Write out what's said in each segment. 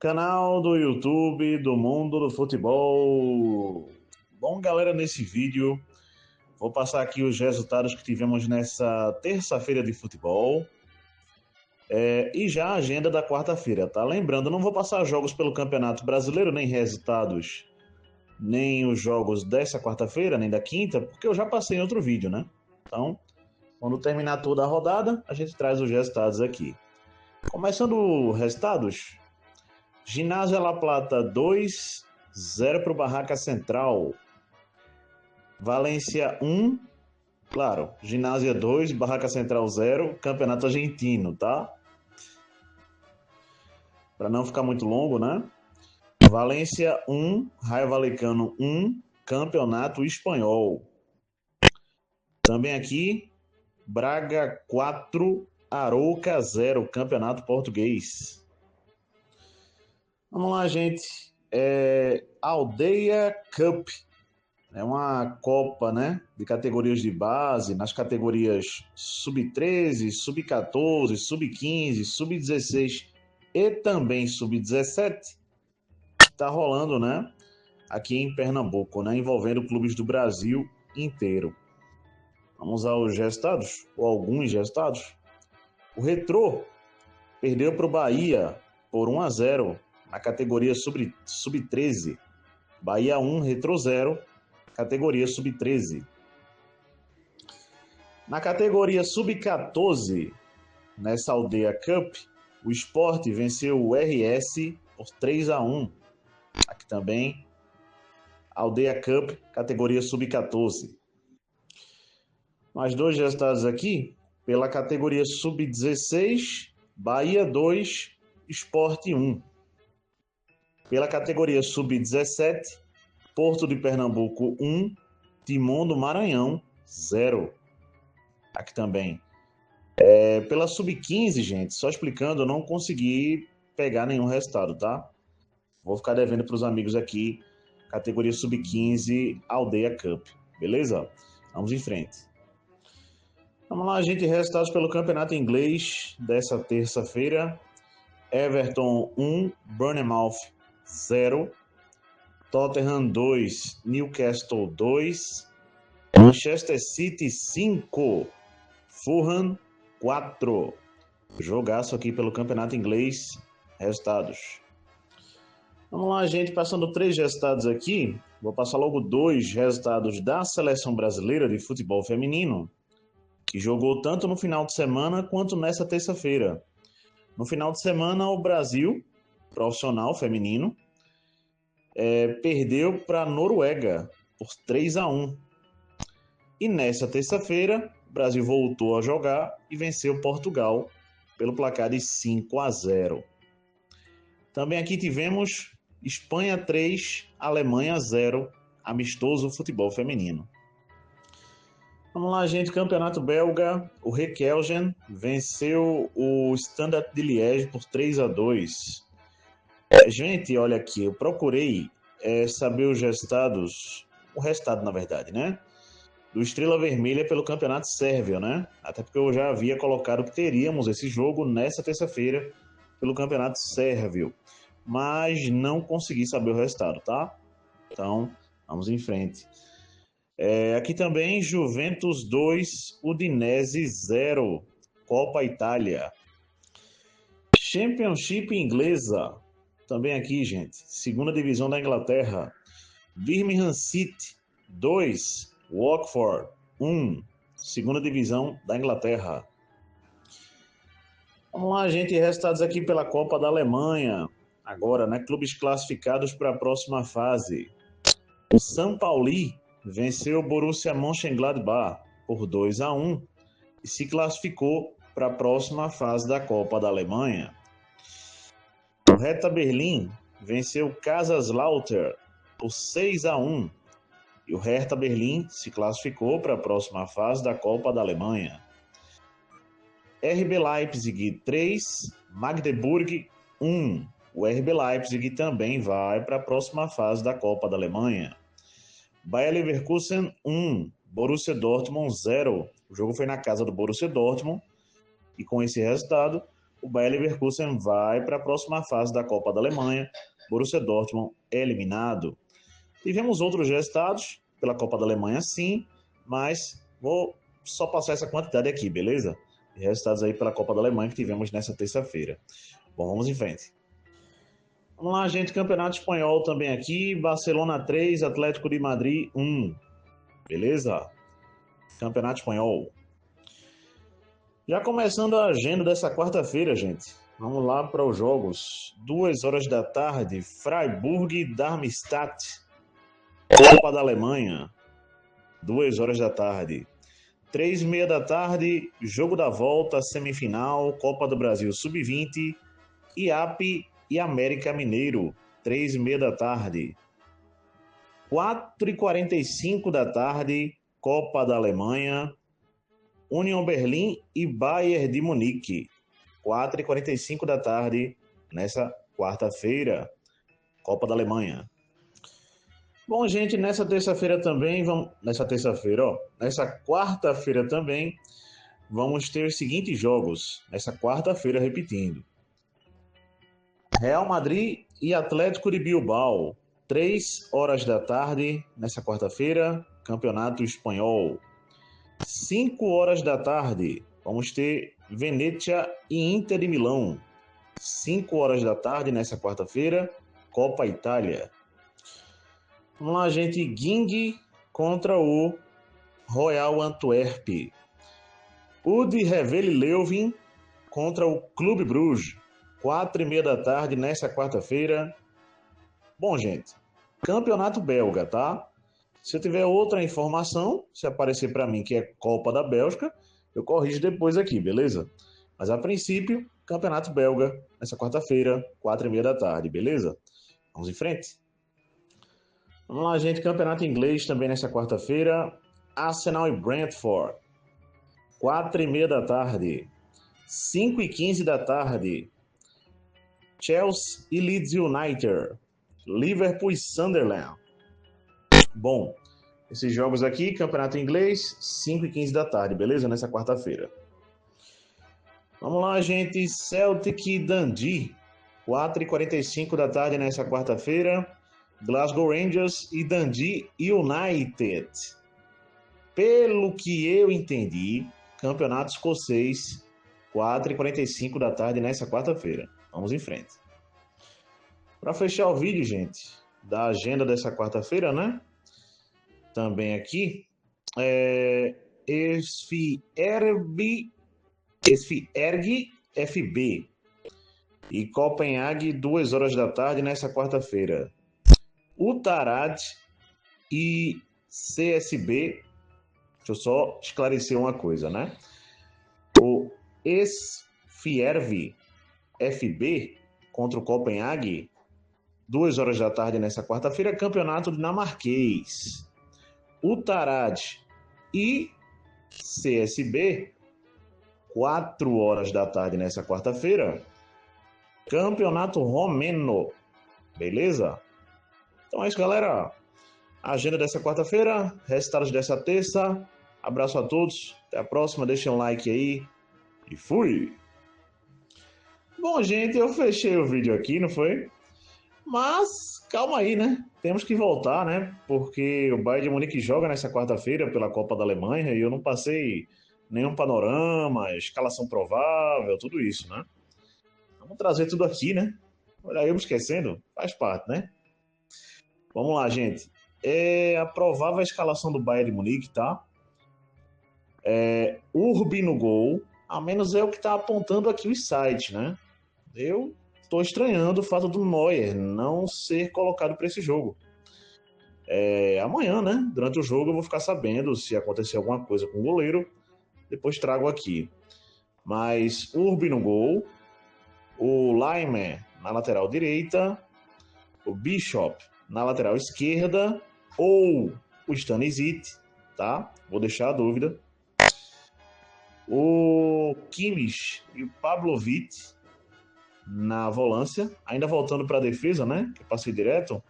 Canal do YouTube do Mundo do Futebol. Bom, galera, nesse vídeo vou passar aqui os resultados que tivemos nessa terça-feira de futebol e já a agenda da quarta-feira, tá? Lembrando, não vou passar jogos pelo Campeonato Brasileiro, nem resultados, nem os jogos dessa quarta-feira, nem da quinta, porque eu já passei em outro vídeo, né? Então, quando terminar toda a rodada, a gente traz os resultados aqui. Começando os resultados, Ginásio La Plata 2-0 para o Barraca Central. Valência 1, claro, Ginásio 2, Barraca Central 0, Campeonato Argentino, tá? Para não ficar muito longo, né? Valência 1, Raio Valecano 1, Campeonato Espanhol. Também aqui, Braga 4, Arouca 0, Campeonato Português. Vamos lá, gente. Aldeia Cup. É uma Copa, né, de categorias de base, nas categorias sub-13, sub-14, sub-15, sub-16 e também sub-17. Está rolando, né, aqui em Pernambuco, né, envolvendo clubes do Brasil inteiro. Vamos aos resultados, ou alguns resultados. O Retrô perdeu para o Bahia por 1-0 na categoria sub-13. Bahia 1, Retrô 0, categoria sub-13. Na categoria sub-14, nessa Aldeia Cup, o Sport venceu o RS por 3-1. Aqui também, Aldeia Cup, categoria sub-14. Mais dois resultados aqui, pela categoria sub-16, Bahia 2, Sport 1. Pela categoria sub-17, Porto de Pernambuco 1, Timon do Maranhão 0. Aqui também. Pela sub-15, gente, só explicando, eu não consegui pegar nenhum resultado, tá? Vou ficar devendo para os amigos aqui, categoria sub-15, Aldeia Cup, beleza? Vamos em frente. Vamos lá, gente, resultados pelo campeonato inglês dessa terça-feira. Everton 1, Bournemouth 0. Tottenham 2, Newcastle 2. Manchester City 5, Fulham 4. Jogaço aqui pelo campeonato inglês. Resultados. Vamos lá, gente, passando 3 resultados aqui. Vou passar logo 2 resultados da seleção brasileira de futebol feminino, que jogou tanto no final de semana quanto nessa terça-feira. No final de semana, o Brasil, profissional feminino, perdeu para a Noruega por 3-1. E nessa terça-feira, o Brasil voltou a jogar e venceu Portugal pelo placar de 5-0. Também aqui tivemos Espanha 3, Alemanha 0, amistoso futebol feminino. Vamos lá, gente, campeonato belga, o Rekelgen venceu o Standard de Liège por 3-2. Gente, olha aqui, eu procurei saber os resultados, o resultado na verdade, né? Do Estrela Vermelha pelo Campeonato Sérvio, né? Até porque eu já havia colocado que teríamos esse jogo nessa terça-feira pelo Campeonato Sérvio, mas não consegui saber o resultado, tá? Então, vamos em frente. Aqui também, Juventus 2, Udinese 0, Copa Itália. Championship inglesa, também aqui, gente, segunda divisão da Inglaterra. Birmingham City 2, Watford 1, segunda divisão da Inglaterra. Vamos lá, gente, resultados aqui pela Copa da Alemanha. Agora, né, clubes classificados para a próxima fase. O São Pauli venceu o Borussia Mönchengladbach por 2-1 e se classificou para a próxima fase da Copa da Alemanha. O Hertha Berlim venceu o Kaiserslautern por 6-1 e o Hertha Berlim se classificou para a próxima fase da Copa da Alemanha. RB Leipzig 3, Magdeburg 1. O RB Leipzig também vai para a próxima fase da Copa da Alemanha. Bayer Leverkusen 1, Borussia Dortmund 0. O jogo foi na casa do Borussia Dortmund e com esse resultado, o Bayer Leverkusen vai para a próxima fase da Copa da Alemanha. Borussia Dortmund é eliminado. Tivemos outros resultados pela Copa da Alemanha, sim, mas vou só passar essa quantidade aqui, beleza? De resultados aí pela Copa da Alemanha que tivemos nessa terça-feira. Bom, vamos em frente. Vamos lá, gente. Campeonato Espanhol também aqui. Barcelona 3, Atlético de Madrid 1. Beleza? Campeonato Espanhol. Já começando a agenda dessa quarta-feira, gente. Vamos lá para os jogos. 2 horas da tarde, Freiburg e Darmstadt. Copa da Alemanha. 2 horas da tarde. 3h30 da tarde, jogo da volta, semifinal, Copa do Brasil Sub-20, IAP e América Mineiro, 3h30 da tarde. 4h45 da tarde, Copa da Alemanha, Union Berlim e Bayern de Munique, 4h45 da tarde, nessa quarta-feira, Copa da Alemanha. Bom, gente, nessa terça-feira também, nessa quarta-feira também, vamos ter os seguintes jogos. Nessa quarta-feira, repetindo. Real Madrid e Atlético de Bilbao, 3 horas da tarde, nessa quarta-feira, Campeonato Espanhol. 5 horas da tarde, vamos ter Venezia e Inter de Milão. 5 horas da tarde, nessa quarta-feira, Copa Itália. Vamos lá, gente. Ging contra o Royal Antwerp. Udi Revele Leuven contra o Clube Bruges. 4h30 da tarde, nessa quarta-feira. Bom, gente, Campeonato Belga, tá? Se eu tiver outra informação, se aparecer para mim que é Copa da Bélgica, eu corrijo depois aqui, beleza? Mas a princípio, Campeonato Belga, nessa quarta-feira, 4h30 da tarde, beleza? Vamos em frente? Vamos lá, gente. Campeonato Inglês também nessa quarta-feira. Arsenal e Brentford. 4h30 da tarde. 5h15 da tarde. Chelsea e Leeds United. Liverpool e Sunderland. Bom, esses jogos aqui, Campeonato Inglês, 5h15 da tarde, beleza? Nessa quarta-feira. Vamos lá, gente. Celtic e Dundee. 4h45 da tarde nessa quarta-feira. Glasgow Rangers e Dundee United. Pelo que eu entendi, Campeonato Escocês, 4h45 da tarde nessa quarta-feira. Vamos em frente. Para fechar o vídeo, gente, da agenda dessa quarta-feira, né? Também aqui, Esfierg FB e Copenhague, 2 horas da tarde nessa quarta-feira. Utarad e CSB, deixa eu só esclarecer uma coisa, né? O Esfierv FB contra o Copenhague, 2 horas da tarde nessa quarta-feira, campeonato dinamarquês. Utarad e CSB, 4 horas da tarde nessa quarta-feira, campeonato romeno, beleza? Então é isso, galera. Agenda dessa quarta-feira, resultados dessa terça. Abraço a todos. Até a próxima. Deixem um like aí. E fui! Bom, gente, eu fechei o vídeo aqui, não foi? Mas calma aí, né? Temos que voltar, né? Porque o Bayern de Munique joga nessa quarta-feira pela Copa da Alemanha e eu não passei nenhum panorama, escalação provável, tudo isso, né? Vamos trazer tudo aqui, né? Olha, eu me esquecendo, faz parte, né? Vamos lá, gente. A provável escalação do Bayern de Munique, tá? Urbi no gol, a menos é o que tá apontando aqui os sites, né? Eu tô estranhando o fato do Neuer não ser colocado para esse jogo. Amanhã, né? Durante o jogo eu vou ficar sabendo se acontecer alguma coisa com o goleiro. Depois trago aqui. Mas Urbi no gol, o Laimer na lateral direita, o Bishop na lateral esquerda ou o Stanisic, tá? Vou deixar a dúvida. O Kimmich e o Pavlovic na volância, ainda voltando para a defesa, né? Que eu passei direto.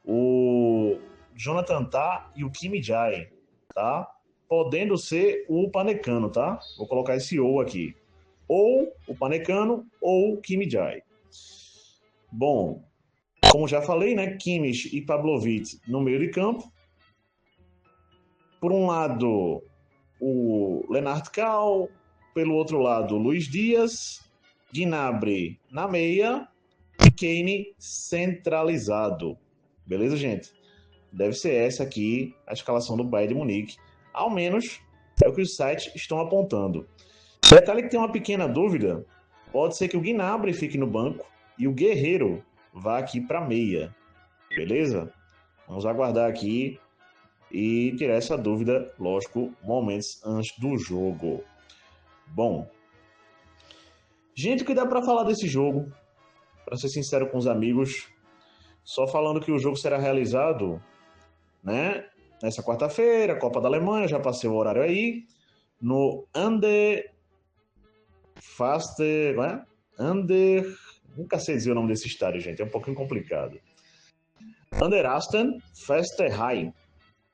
O Jonathan Tah e o Kim Jae, tá? Podendo ser o Upamecano, tá? Vou colocar esse ou aqui. ou o Upamecano ou o Kim Jae. Bom, como já falei, né, Kimmich e Pavlovic no meio de campo. Por um lado, o Lennart Kau, pelo outro lado, Luiz Dias, Gnabry na meia e Kane centralizado. Beleza, gente? Deve ser essa aqui a escalação do Bayern de Munique. Ao menos é o que os sites estão apontando. Detalhe que tem uma pequena dúvida. Pode ser que o Gnabry fique no banco e o Guerreiro vá aqui para meia. Beleza? Vamos aguardar aqui e tirar essa dúvida, lógico, momentos antes do jogo. Bom, gente, o que dá para falar desse jogo? Para ser sincero com os amigos, só falando que o jogo será realizado, né, nessa quarta-feira, Copa da Alemanha, já passei o horário aí, no nunca sei dizer o nome desse estádio, gente, é um pouquinho complicado. Underasten Festerheim.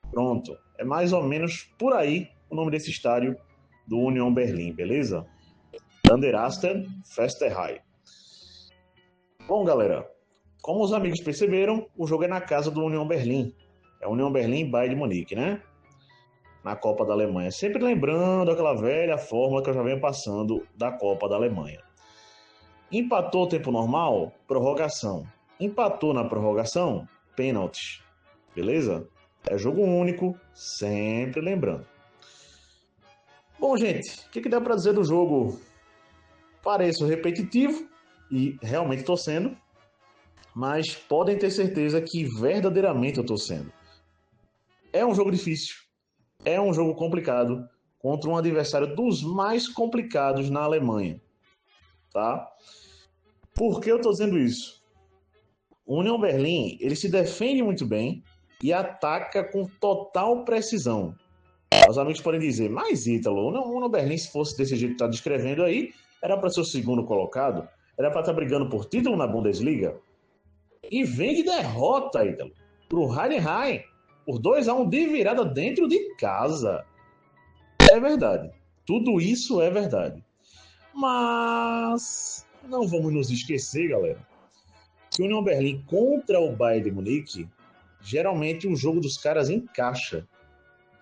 Pronto, é mais ou menos por aí o nome desse estádio do Union Berlin, beleza? Underasten Festerheim. Bom, galera, como os amigos perceberam, o jogo é na casa do Union Berlin. É Union Berlin e Bayern de Munique, né? Na Copa da Alemanha. Sempre lembrando aquela velha fórmula que eu já venho passando da Copa da Alemanha. Empatou o tempo normal? Prorrogação. Empatou na prorrogação? Pênaltis. Beleza? É jogo único, sempre lembrando. Bom, gente, o que dá para dizer do jogo? Pareço repetitivo, e realmente estou sendo, mas podem ter certeza que verdadeiramente eu estou sendo. É um jogo difícil, é um jogo complicado, contra um adversário dos mais complicados na Alemanha. Tá? Por que eu estou dizendo isso? O Union Berlin, ele se defende muito bem e ataca com total precisão. Os amigos podem dizer, mas Ítalo, o Union Berlin, se fosse desse jeito que está descrevendo aí, era para ser o segundo colocado, era para estar brigando por título na Bundesliga. E vem de derrota, Ítalo, para o Heidenheim, por 2-1 de virada dentro de casa. É verdade, tudo isso é verdade. Mas não vamos nos esquecer, galera, que o Union Berlin contra o Bayern de Munique, geralmente o jogo dos caras encaixa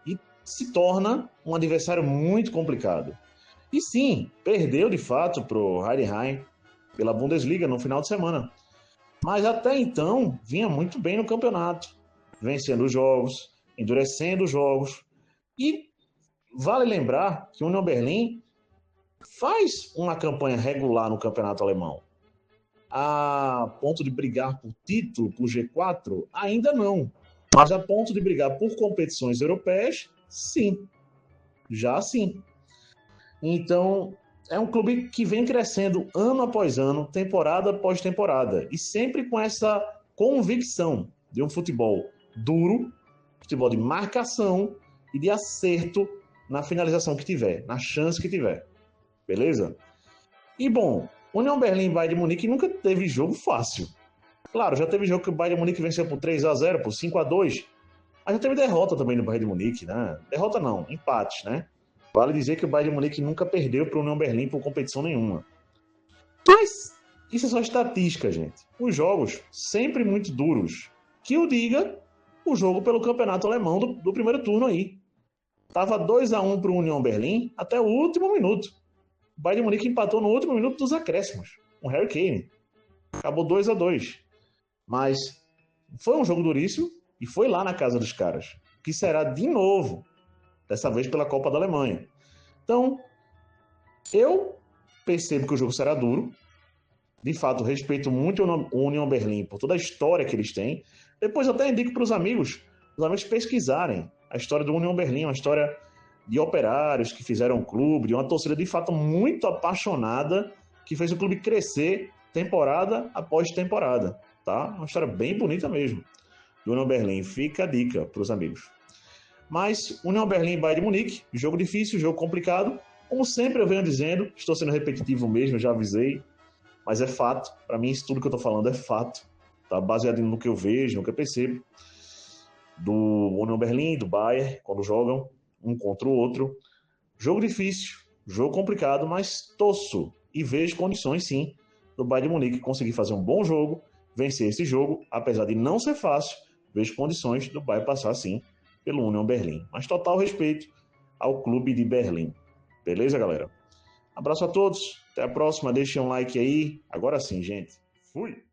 e se torna um adversário muito complicado. E sim, perdeu de fato para o Heidenheim pela Bundesliga no final de semana. Mas até então vinha muito bem no campeonato, vencendo os jogos, endurecendo os jogos. E vale lembrar que o Union Berlin faz uma campanha regular no campeonato alemão. A ponto de brigar por título, por G4, ainda não. Mas a ponto de brigar por competições europeias, sim. Já sim. Então, é um clube que vem crescendo ano após ano, temporada após temporada. E sempre com essa convicção de um futebol duro, futebol de marcação e de acerto na finalização que tiver, na chance que tiver. Beleza? E bom, Union Berlin e Bayern de Munique nunca teve jogo fácil. Claro, já teve jogo que o Bayern de Munique venceu por 3-0, por 5-2. Mas já teve derrota também no Bayern de Munique, né? Derrota não, empate, né? Vale dizer que o Bayern de Munique nunca perdeu para o Union Berlin por competição nenhuma. Mas isso é só estatística, gente. Os jogos sempre muito duros. Que o diga o jogo pelo campeonato alemão do primeiro turno aí. Tava 2-1 para o Union Berlin até o último minuto. O Bayern de Munique empatou no último minuto dos acréscimos. Com Harry Kane. Acabou 2-2. Mas foi um jogo duríssimo e foi lá na casa dos caras. Que será de novo, dessa vez pela Copa da Alemanha. Então, eu percebo que o jogo será duro. De fato, respeito muito o Union Berlin por toda a história que eles têm. Depois até indico para os amigos pesquisarem a história do Union Berlin, uma história de operários que fizeram um clube, de uma torcida de fato muito apaixonada, que fez o clube crescer temporada após temporada. Tá? Uma história bem bonita mesmo do Union Berlin. Fica a dica para os amigos. Mas Union Berlin e Bayern de Munique, jogo difícil, jogo complicado. Como sempre eu venho dizendo, estou sendo repetitivo mesmo, já avisei, mas é fato. Para mim, isso tudo que eu estou falando é fato. Tá baseado no que eu vejo, no que eu percebo do Union Berlin e do Bayern, quando jogam um contra o outro. Jogo difícil, Jogo complicado, mas torço e vejo condições, sim, do Bayern de Munique conseguir fazer um bom jogo, vencer esse jogo, apesar de não ser fácil, vejo condições do Bayern passar, sim, pelo Union Berlim. Mas total respeito ao clube de Berlim. Beleza, galera? Abraço a todos, até a próxima, deixem um like aí. Agora sim, gente. Fui!